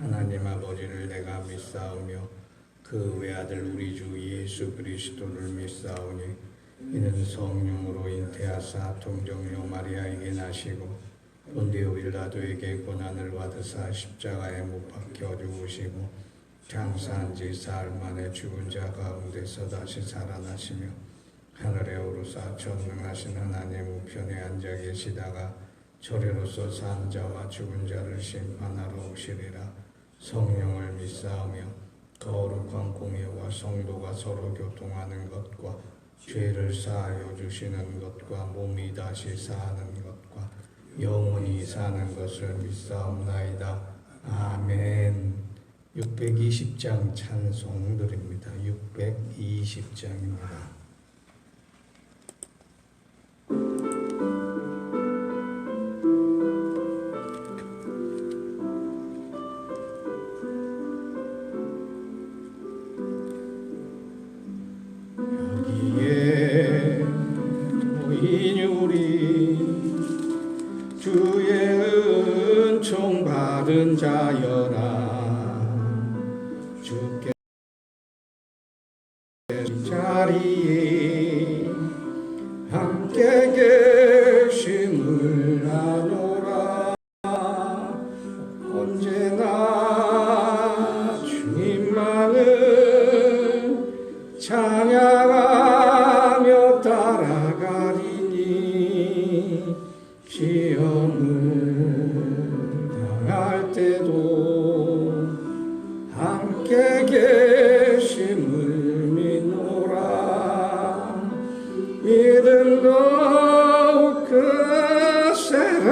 하나님 아버지를 내가 믿사오며 그 외아들 우리 주 예수 그리스도를 믿사오니 이는 성령으로 잉태하사 동정녀 마리아에게 나시고 본디오 빌라도에게 고난을 받으사 십자가에 못 박혀 죽으시고 장사한 지 사흘 만에 죽은 자 가운데서 다시 살아나시며 하늘에 오르사 전능하신 하나님 우편에 앉아 계시다가 저리로서 산 자와 죽은 자를 심판하러 오시리라. 성령을 믿사오며 거룩한 공예와 성도가 서로 교통하는 것과 죄를 사하여 주시는 것과 몸이 다시 사는 것과 영원히 사는 것을 믿사옵나이다. 아멘. 620장 찬송드립니다. 620장입니다. 받은 자여라 주께 자리에 함께 계심을 아노라. 언제나 주님만을 찬양하며 따라가리니 시험을 때도 함께 계심을 믿노라. 믿음 더욱 크세라.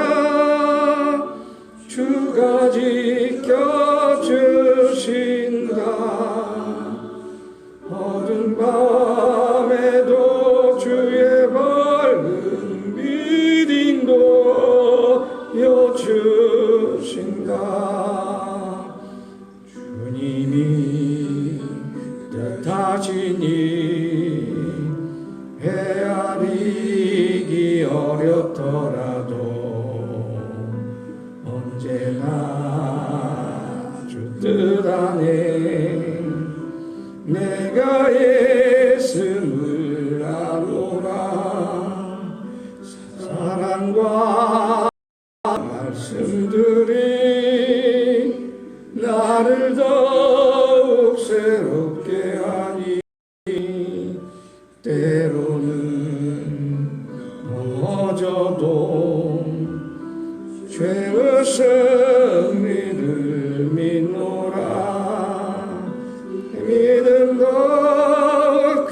주가 지켜주신다. 어두운 밤에도 주의 밝은 빛 인도여 주신다. 주님이 뜻하시니 헤아리기 어렵더라도 언제나 주 뜻 안에 내가 있음을 아노라. 사랑과 말씀들이 나를 더욱 새롭게 하니 때로는 넘어져도 죄의 승리를 믿노라. 믿음 더욱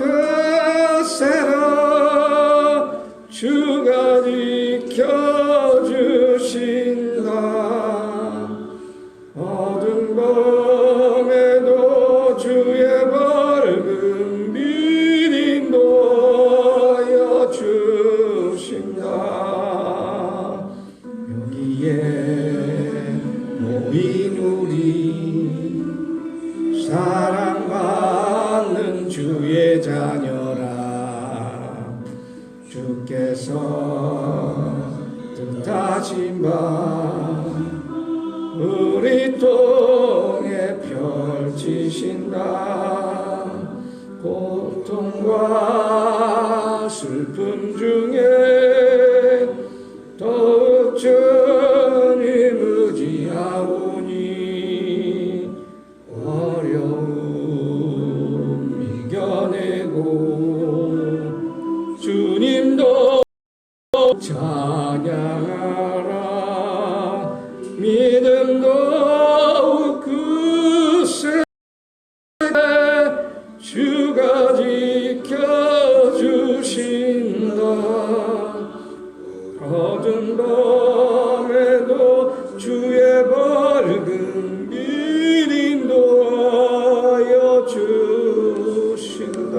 크세라. 주가 지켜주신다. 어두운 밤에도 주의 밝은 빛 인도여 주신다. 여기에 모인 우리 사랑받는 주의 자녀라. 주께서 뜻하신 바 우리 통에 펼치신다. 고통과 슬픔 중에 더욱 주님 의지하오니 어려움 이겨내고 주님도 찬양하라. 믿음 더욱 크세. 주가 지켜주신다. 어두운 밤에도 주의 밝은 빛 인도하여 주신다.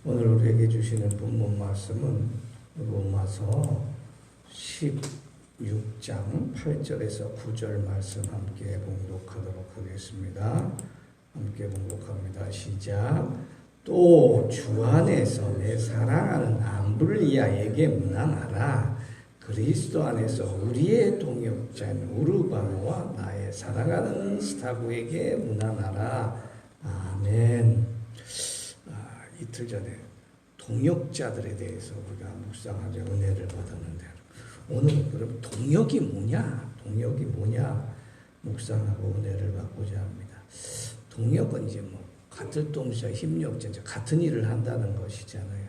오늘 우리에게 주시는 본문 말씀은 로마서 16장 8절에서 9절 말씀 함께 봉독하도록 하겠습니다. 함께 봉독합니다. 시작. 또 주 안에서 내 사랑하는 암블리아에게 문안하라. 그리스도 안에서 우리의 동역자인 우르바노와 나의 사랑하는 스타구에게 문안하라. 아멘. 이틀 전에 동역자들에 대해서 우리가 묵상하자 은혜를 받았는데, 오늘 그럼 동역이 뭐냐? 동역이 뭐냐? 묵상하고 은혜를 받고자 합니다. 동역은 이제 뭐 같은 동시에 협력자, 같은 일을 한다는 것이잖아요.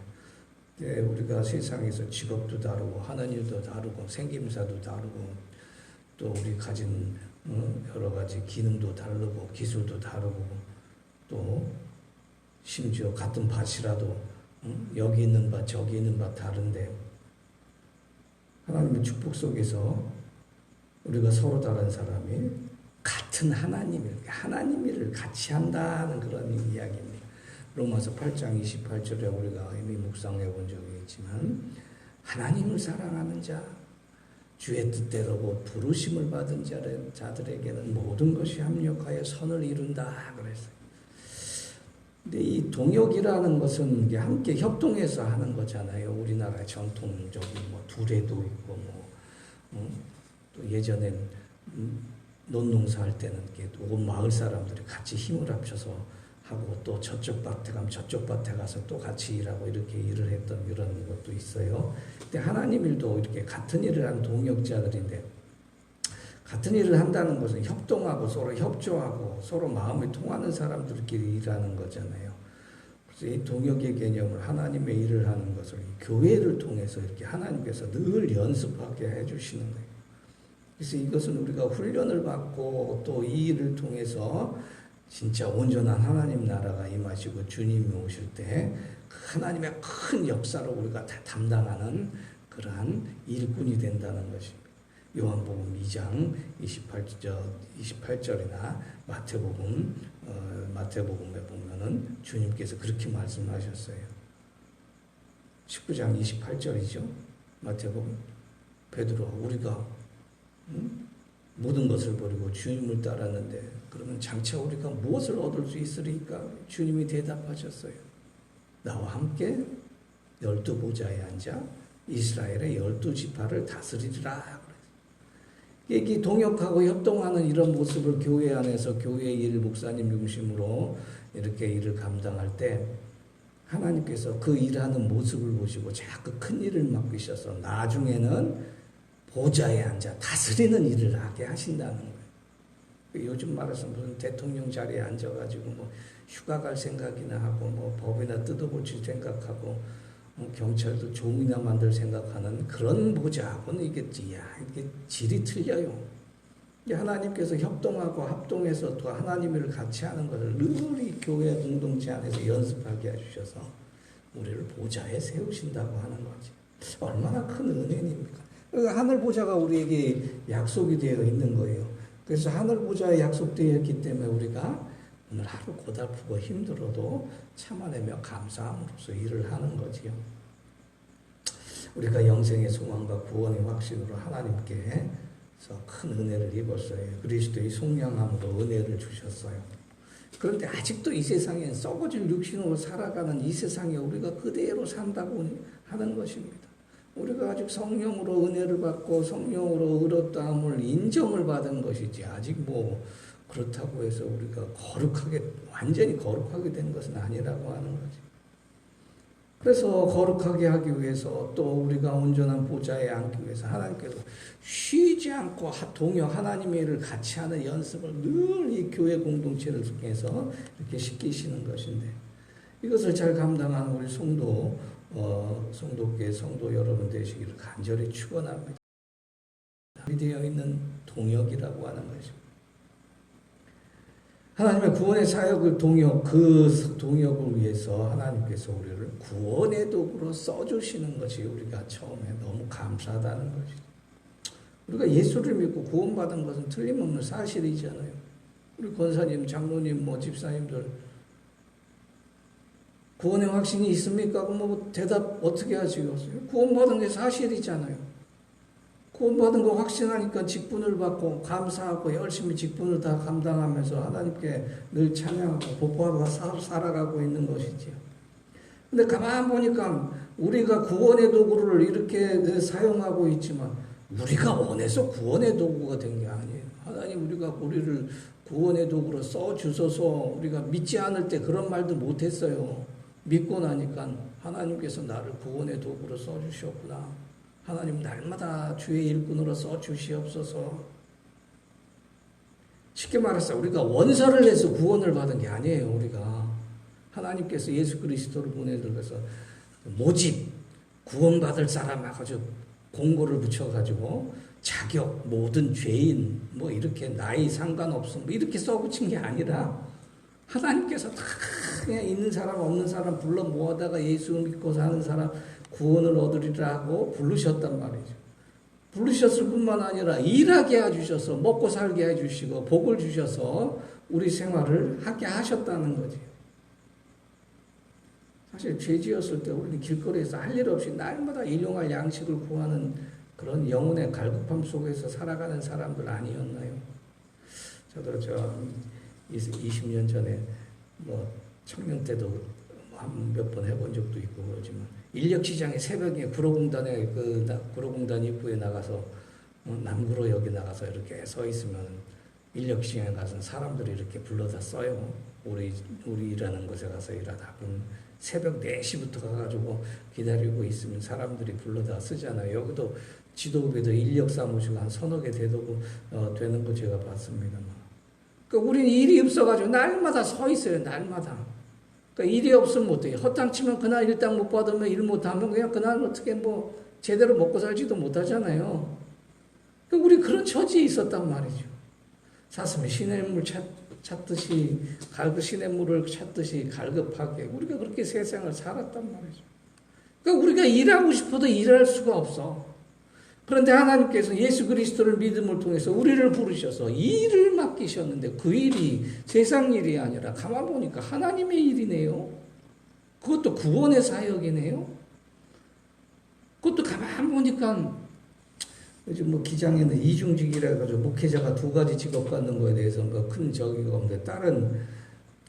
우리가 세상에서 직업도 다르고 하는 일도 다르고 생김새도 다르고 또 우리 가진 여러 가지 기능도 다르고 기술도 다르고 또 심지어 같은 밭이라도 여기 있는 밭 저기 있는 밭 다른데 하나님의 축복 속에서 우리가 서로 다른 사람이 같은 하나님을 같이 한다는 그런 이야기입니다. 로마서 8장 28절에 우리가 이미 묵상해 본 적이 있지만, 하나님을 사랑하는 자, 주의 뜻대로 부르심을 받은 자들에게는 모든 것이 합력하여 선을 이룬다 그랬어요. 근데 이 동역이라는 것은 이게 함께 협동해서 하는 거잖아요. 우리나라의 전통적인 뭐 두레도 있고 또 예전엔 논농사 할 때는 온 마을 사람들이 같이 힘을 합쳐서 하고 또 저쪽 밭에 가면 저쪽 밭에 가서 또 같이 일하고 이렇게 일을 했던 이런 것도 있어요. 근데 하나님 일도 이렇게 같은 일을 하는 동역자들인데, 같은 일을 한다는 것은 협동하고 서로 협조하고 서로 마음이 통하는 사람들끼리 일하는 거잖아요. 그래서 이 동역의 개념을 하나님의 일을 하는 것을 교회를 통해서 이렇게 하나님께서 늘 연습하게 해주시는 거예요. 그래서 이것은 우리가 훈련을 받고 또 이 일을 통해서 진짜 온전한 하나님 나라가 임하시고 주님이 오실 때 그 하나님의 큰 역사를 우리가 다 담당하는 그러한 일꾼이 된다는 것입니다. 요한복음 2장 28절이나 마태복음에 보면은 주님께서 그렇게 말씀하셨어요. 19장 28절이죠. 마태복음. 베드로, 우리가 모든 것을 버리고 주님을 따랐는데 그러면 장차 우리가 무엇을 얻을 수 있으리까? 주님이 대답하셨어요. 나와 함께 12보좌에 앉아 이스라엘의 12지파를 다스리리라. 이게 동역하고 협동하는 이런 모습을 교회 안에서 교회의 일 목사님 중심으로 이렇게 일을 감당할 때 하나님께서 그 일하는 모습을 보시고 자꾸 큰 일을 맡기셔서 나중에는 보좌에 앉아 다스리는 일을 하게 하신다는 거예요. 요즘 말해서 무슨 대통령 자리에 앉아가지고 뭐 휴가 갈 생각이나 하고 뭐 법이나 뜯어고칠 생각하고 경찰도 종이나 만들 생각하는 그런 보좌하고는 이게 질이 틀려요. 하나님께서 협동하고 합동해서 또 하나님을 같이 하는 것을 늘 이 교회 공동체 안에서 연습하게 해주셔서 우리를 보좌에 세우신다고 하는 거지. 얼마나 큰 은혜입니까? 하늘 보좌가 우리에게 약속이 되어 있는 거예요. 그래서 하늘 보좌에 약속되어 있기 때문에 우리가 오늘 하루 고달프고 힘들어도 참아내며 감사함으로써 일을 하는 거지요. 우리가 영생의 소망과 구원의 확신으로 하나님께서 큰 은혜를 입었어요. 그리스도의 속량함으로 은혜를 주셨어요. 그런데 아직도 이 세상엔 썩어질 육신으로 살아가는 이 세상에 우리가 그대로 산다고 하는 것입니다. 우리가 아직 성령으로 은혜를 받고 성령으로 의롭다함을 인정을 받은 것이지 아직 뭐 그렇다고 해서 우리가 완전히 거룩하게 된 것은 아니라고 하는 거지. 그래서 거룩하게 하기 위해서 또 우리가 온전한 보좌에 앉기 위해서 하나님께서 쉬지 않고 하나님의 일을 같이 하는 연습을 늘 이 교회 공동체를 통해서 이렇게 시키시는 것인데, 이것을 잘 감당하는 우리 성도께 성도 여러분 되시기를 간절히 축원합니다. 되어 있는 동역이라고 하는 것입니다. 하나님의 구원의 사역을 그 동역을 위해서 하나님께서 우리를 구원의 도구로 써주시는 것이 우리가 처음에 너무 감사하다는 것이죠. 우리가 예수를 믿고 구원받은 것은 틀림없는 사실이잖아요. 우리 권사님, 장로님, 집사님들 구원의 확신이 있습니까? 그럼 대답 어떻게 하시겠어요? 구원받은 게 사실이잖아요. 구원받은 거 확신하니까 직분을 받고 감사하고 열심히 직분을 다 감당하면서 하나님께 늘 찬양하고 보포하고 살아가고 있는 것이지요. 근데 가만 보니까 우리가 구원의 도구를 이렇게 사용하고 있지만 우리가 원해서 구원의 도구가 된 게 아니에요. 하나님 우리를 구원의 도구로 써주셔서 우리가 믿지 않을 때 그런 말도 못했어요. 믿고 나니까 하나님께서 나를 구원의 도구로 써주셨구나. 하나님 날마다 주의 일꾼으로 써주시옵소서. 쉽게 말해서 우리가 원서를 내서 구원을 받은 게 아니에요. 우리가 하나님께서 예수 그리스도를 보내들어서 모집 구원받을 사람 아주 공고를 붙여가지고 자격 모든 죄인 뭐 이렇게 나이 상관없음 뭐 이렇게 써붙인 게 아니라 하나님께서 다 그냥 있는 사람 없는 사람 불러 모아다가 예수 믿고 사는 사람 구원을 얻으리라 하고 부르셨단 말이죠. 부르셨을 뿐만 아니라 일하게 해주셔서 먹고 살게 해주시고 복을 주셔서 우리 생활을 하게 하셨다는 거지. 사실 죄 지었을 때 우리는 길거리에서 할 일 없이 날마다 일용할 양식을 구하는 그런 영혼의 갈급함 속에서 살아가는 사람들 아니었나요? 저도 20년 전에 뭐 청년 때도 몇 번 해본 적도 있고 그러지만 인력시장에 새벽에 구로공단에 구로공단 입구에 나가서 남구로역에 나가서 이렇게 서 있으면 인력시장에 가서 사람들이 이렇게 불러다 써요. 우리 일하는 곳에 가서 일하다. 그럼 새벽 4시부터 가가지고 기다리고 있으면 사람들이 불러다 쓰잖아요. 여기도 지도부에도 인력사무실 한 서너 개 되는 거 제가 봤습니다만. 그러니까 우리는 일이 없어가지고 날마다 서 있어요. 날마다. 그러니까 일이 없으면 못해요. 헛장치면 그날 일당 못 받으면 일 못하면 그냥 그날 어떻게 뭐 제대로 먹고 살지도 못하잖아요. 그러니까 우리 그런 처지에 있었단 말이죠. 사슴이 시냇물 찾듯이 시냇물을 찾듯이 갈급하게 우리가 그렇게 세상을 살았단 말이죠. 그러니까 우리가 일하고 싶어도 일할 수가 없어. 그런데 하나님께서 예수 그리스도를 믿음을 통해서 우리를 부르셔서 일을 맡기셨는데 그 일이 세상 일이 아니라 가만 보니까 하나님의 일이네요. 그것도 구원의 사역이네요. 그것도 가만 보니까 요즘 뭐 기장에는 이중직이라 해가지고 목회자가 2가지 직업 갖는 거에 대해서 큰 저기가 없는데 다른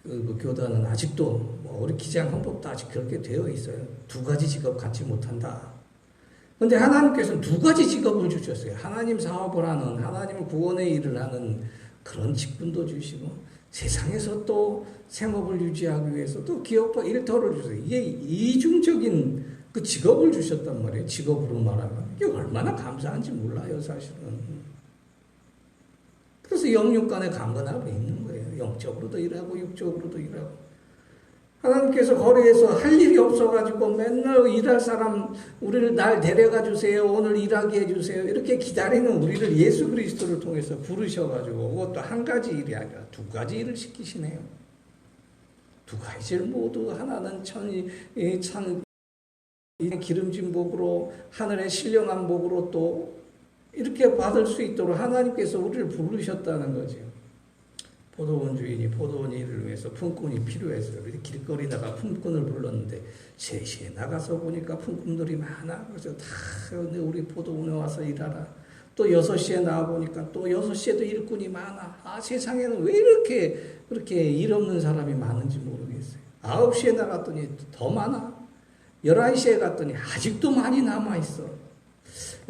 그 교단은 아직도 뭐 우리 기장 헌법도 아직 그렇게 되어 있어요. 2가지 직업 갖지 못한다. 그런데 하나님께서는 2가지 직업을 주셨어요. 하나님 사업을 하는, 하나님을 구원의 일을 하는 그런 직분도 주시고 세상에서 또 생업을 유지하기 위해서 또 기업과 일터를 주세요. 이게 이중적인 그 직업을 주셨단 말이에요. 직업으로 말하면. 이게 얼마나 감사한지 몰라요, 사실은. 그래서 영육 간에 강건하고 있는 거예요. 영적으로도 일하고 육적으로도 일하고. 하나님께서 거리에서 할 일이 없어가지고 맨날 일할 사람 우리를 날 데려가 주세요. 오늘 일하게 해주세요. 이렇게 기다리는 우리를 예수 그리스도를 통해서 부르셔가지고 그것도 한 가지 일이 아니라 2가지 일을 시키시네요. 2가지 일 모두 하나는 기름진 복으로 하늘의 신령한 복으로 또 이렇게 받을 수 있도록 하나님께서 우리를 부르셨다는 거죠. 포도원 주인이 포도원 일을 위해서 품꾼이 필요해서 길거리다가 품꾼을 불렀는데 3시에 나가서 보니까 품꾼들이 많아. 그래서 다 우리 포도원에 와서 일하라. 또 6시에 나와 보니까 또 6시에도 일꾼이 많아. 아, 세상에는 왜 그렇게 일 없는 사람이 많은지 모르겠어요. 9시에 나갔더니 더 많아. 11시에 갔더니 아직도 많이 남아있어.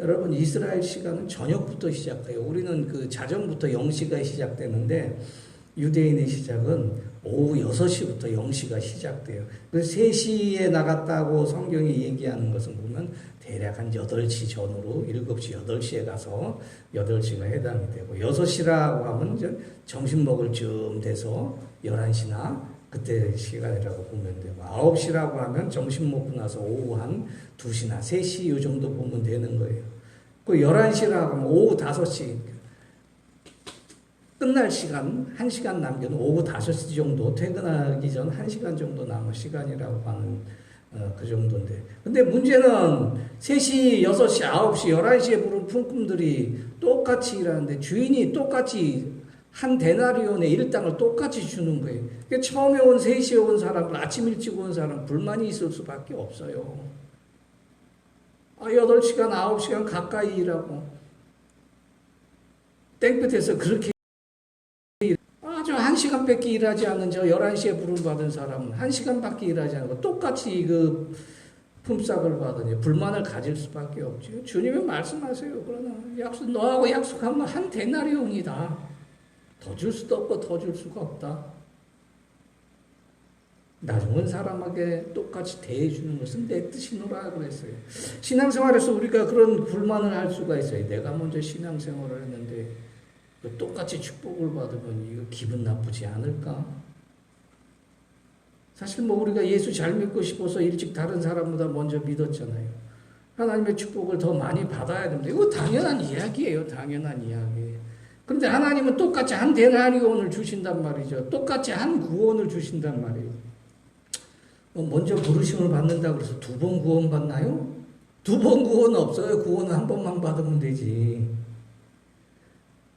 여러분, 이스라엘 시간은 저녁부터 시작해요. 우리는 그 자정부터 0시가 시작되는데 유대인의 시작은 오후 6시부터 0시가 시작돼요. 그래서 3시에 나갔다고 성경이 얘기하는 것은 보면 대략 한 8시 전후로 7시, 8시에 가서 8시가 해당이 되고 6시라고 하면 이제 점심 먹을 쯤 돼서 11시나 그때 시간이라고 보면 되고 9시라고 하면 점심 먹고 나서 오후 한 2시나 3시 이 정도 보면 되는 거예요. 그 11시라고 하면 오후 5시 끝날 시간 1시간 남겨놓은 오후 5시 정도 퇴근하기 전 1시간 정도 남은 시간이라고 하는 그 정도인데 근데 문제는 3시, 6시, 9시, 11시에 부른 품꾼들이 똑같이 일하는데 주인이 똑같이 한 데나리온의 일당을 똑같이 주는 거예요. 그러니까 처음에 온 3시에 온 사람은 아침 일찍 온 사람 불만이 있을 수밖에 없어요. 8시간, 9시간 가까이 일하고 땡볕에서 그렇게 아주 1시간밖에 일하지 않는 저 11시에 부름받은 사람은 1시간밖에 일하지 않고 똑같이 그 품삯을 받으니 불만을 가질 수밖에 없죠. 주님이 말씀하세요. 그러나 너하고 약속하면 한 데나리온이다. 더 줄 수도 없고 더 줄 수가 없다. 나 죽은 사람에게 똑같이 대해주는 것은 내 뜻이노라 그랬어요. 신앙생활에서 우리가 그런 불만을 할 수가 있어요. 내가 먼저 신앙생활을 했는데 똑같이 축복을 받으면 이거 기분 나쁘지 않을까? 사실 우리가 예수 잘 믿고 싶어서 일찍 다른 사람보다 먼저 믿었잖아요. 하나님의 축복을 더 많이 받아야 됩니다. 이거 당연한 이야기예요. 당연한 이야기. 그런데 하나님은 똑같이 한 데나리온을 주신단 말이죠. 똑같이 한 구원을 주신단 말이에요. 먼저 부르심을 받는다고 해서 2번 구원 받나요? 2번 구원 없어요. 구원은 한 번만 받으면 되지.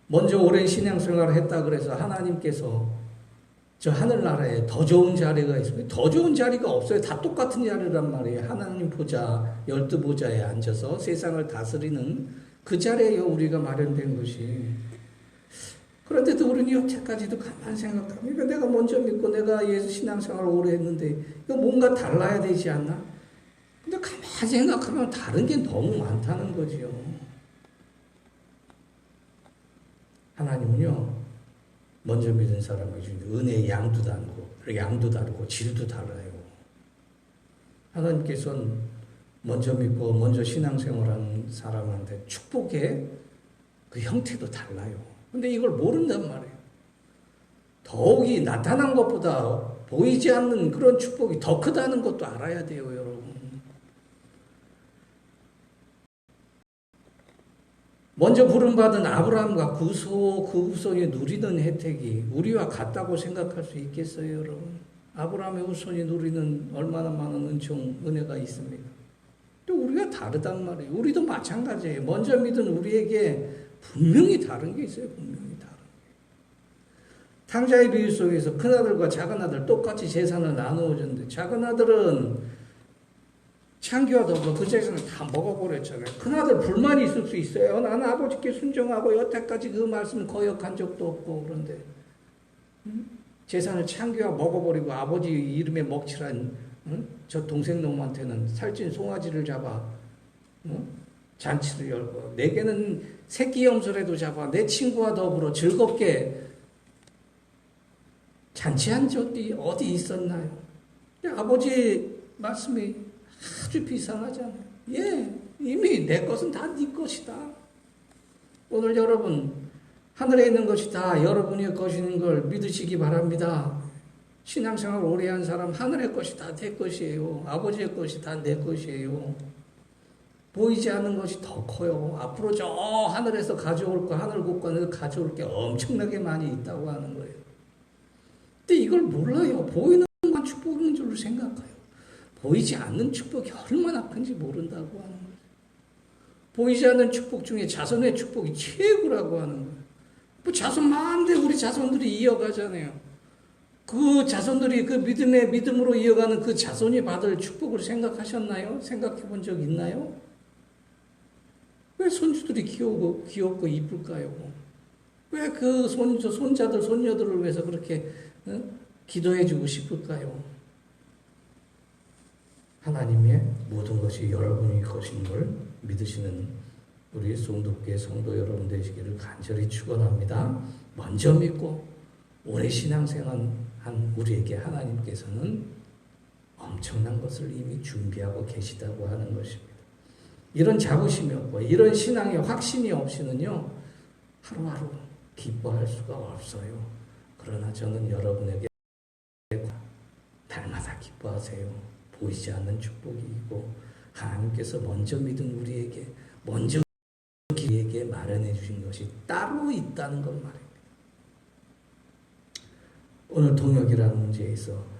먼저 오랜 신앙생활을 했다 그래서 하나님께서 저 하늘나라에 더 좋은 자리가 있습니다. 더 좋은 자리가 없어요. 다 똑같은 자리란 말이에요. 하나님 보좌, 12보좌에 앉아서 세상을 다스리는 그 자리에 우리가 마련된 것이. 그런데도 우리는 여태까지도 가만 생각합니다. 내가 먼저 믿고 내가 예수 신앙생활을 오래 했는데 이거 뭔가 달라야 되지 않나? 근데 가만 생각하면 다른 게 너무 많다는 거지요. 하나님은요, 먼저 믿은 사람에게 주신 은혜의 양도 다르고 질도 달라요. 하나님께서는 먼저 믿고 먼저 신앙생활하는 사람한테 축복의 그 형태도 달라요. 근데 이걸 모른단 말이에요. 더욱이 나타난 것보다 보이지 않는 그런 축복이 더 크다는 것도 알아야 돼요, 여러분. 먼저 부름받은 아브라함과 그 후손이 누리는 혜택이 우리와 같다고 생각할 수 있겠어요, 여러분? 아브라함의 후손이 누리는 얼마나 많은 은혜가 있습니까? 또 우리가 다르단 말이에요. 우리도 마찬가지예요. 먼저 믿은 우리에게 분명히 다른 게 있어요. 분명히 다른 게. 탕자의 비유 속에서 큰아들과 작은아들 똑같이 재산을 나누어 줬는데 작은아들은 창기와 더불어 그 재산을 다 먹어버렸잖아요. 큰아들 불만이 있을 수 있어요. 나는 아버지께 순종하고 여태까지 그 말씀을 거역한 적도 없고. 그런데 재산을 창기와 먹어버리고 아버지 이름에 먹칠한 저 동생 놈한테는 살찐 송아지를 잡아 잔치를 열고 내게는 새끼 염소라도 잡아 내 친구와 더불어 즐겁게 잔치한 적이 어디 있었나요? 아버지 말씀이 아주 비상하잖아요. 예, 이미 내 것은 다 네 것이다. 오늘 여러분 하늘에 있는 것이 다 여러분의 것인 걸 믿으시기 바랍니다. 신앙생활 오래 한 사람 하늘의 것이 다 내 것이에요. 아버지의 것이 다 내 것이에요. 보이지 않는 것이 더 커요. 앞으로 저 하늘에서 가져올 거, 하늘 곳간에서 가져올 게 엄청나게 많이 있다고 하는 거예요. 근데 이걸 몰라요. 보이는 것만 축복인 줄로 생각해요. 보이지 않는 축복이 얼마나 큰지 모른다고 하는 거예요. 보이지 않는 축복 중에 자손의 축복이 최고라고 하는 거예요. 자손 많은데 우리 자손들이 이어가잖아요. 그 자손들이 그 믿음으로 이어가는 그 자손이 받을 축복을 생각하셨나요? 생각해 본 적 있나요? 왜 손주들이 귀엽고 이쁠까요? 왜 그 손자들, 손녀들을 위해서 그렇게 기도해주고 싶을까요? 하나님의 모든 것이 여러분의 것인 걸 믿으시는 우리 송도교회 성도 여러분 되시기를 간절히 축원합니다. 먼저 믿고 오래 신앙생활한 우리에게 하나님께서는 엄청난 것을 이미 준비하고 계시다고 하는 것입니다. 이런 자부심이 없고 이런 신앙의 확신이 없이는요 하루하루 기뻐할 수가 없어요. 그러나 저는 여러분에게 날마다 기뻐하세요. 보이지 않는 축복이 있고 하나님께서 먼저 믿은 우리에게 먼저 우리에게 마련해 주신 것이 따로 있다는 걸 말입니다. 오늘 동역이라는 문제에 있어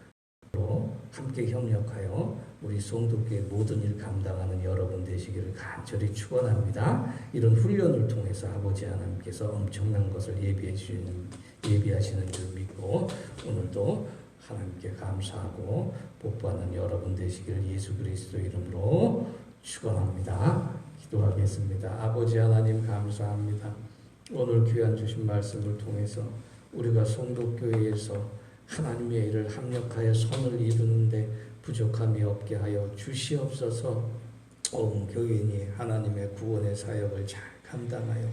함께 협력하여 우리 송도교회 모든 일 감당하는 여러분 되시기를 간절히 축원합니다. 이런 훈련을 통해서 아버지 하나님께서 엄청난 것을 예비하시는 줄 믿고 오늘도 하나님께 감사하고 복받는 여러분 되시기를 예수 그리스도 이름으로 축원합니다. 기도하겠습니다. 아버지 하나님 감사합니다. 오늘 귀한 주신 말씀을 통해서 우리가 성도교회에서 하나님의 일을 합력하여 선을 이루는데 부족함이 없게 하여 주시옵소서. 온 교인이 하나님의 구원의 사역을 잘 감당하여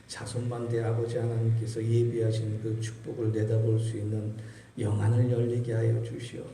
자손만대 아버지 하나님께서 예비하신 그 축복을 내다볼 수 있는 영안을 열리게 하여 주시오며,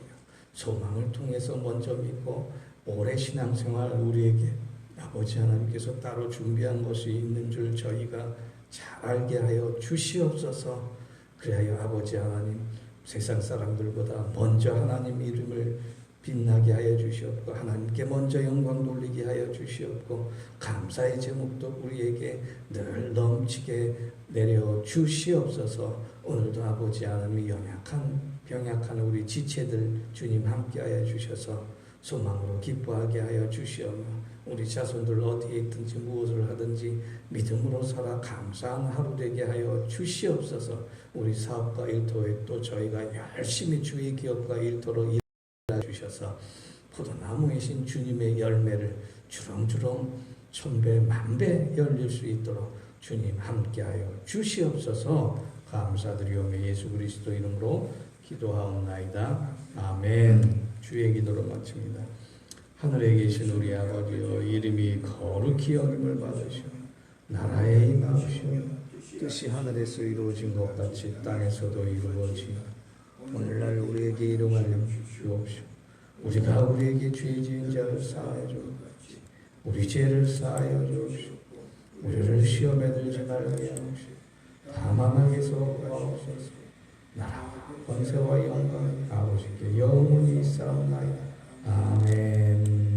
소망을 통해서 먼저 믿고 오래 신앙생활 우리에게 아버지 하나님께서 따로 준비한 것이 있는 줄 저희가 잘 알게 하여 주시옵소서. 그리하여 아버지 하나님, 세상 사람들보다 먼저 하나님 이름을 빛나게 하여 주시옵고 하나님께 먼저 영광 돌리게 하여 주시옵고 감사의 제목도 우리에게 늘 넘치게 내려 주시옵소서. 오늘도 아버지 하나님 연약한 병약한 우리 지체들 주님 함께하여 주셔서 소망으로 기뻐하게 하여 주시오며, 우리 자손들 어디에 있든지 무엇을 하든지 믿음으로 살아 감사한 하루 되게 하여 주시옵소서. 우리 사업과 일터에 또 저희가 열심히 주의 기업과 일터로 일해 주셔서 포도나무이신 주님의 열매를 주렁주렁 천배 만배 열릴 수 있도록 주님 함께하여 주시옵소서. 감사드리오며 예수 그리스도 이름으로 기도하옵나이다. 아멘. 주의 기도로 마칩니다. 하늘에 계신 우리 아버지여, 이름이 거룩히 여김을 받으시오. 나라에 임하시오. 뜻이 하늘에서 이루어진 것 같이 땅에서도 이루어지며, 오늘날 우리에게 일용할 주옵시오. 우리가 우리에게 죄 지은 자를 사하여 주옵시오. 우리 죄를 사하여 주옵시오. 우리를 시험에 들지 말게 하옵시오. 다만 악에서 구하옵소서. 나라와 권세와 영광이 아버지께 영원히 있사옵나이다. 아멘.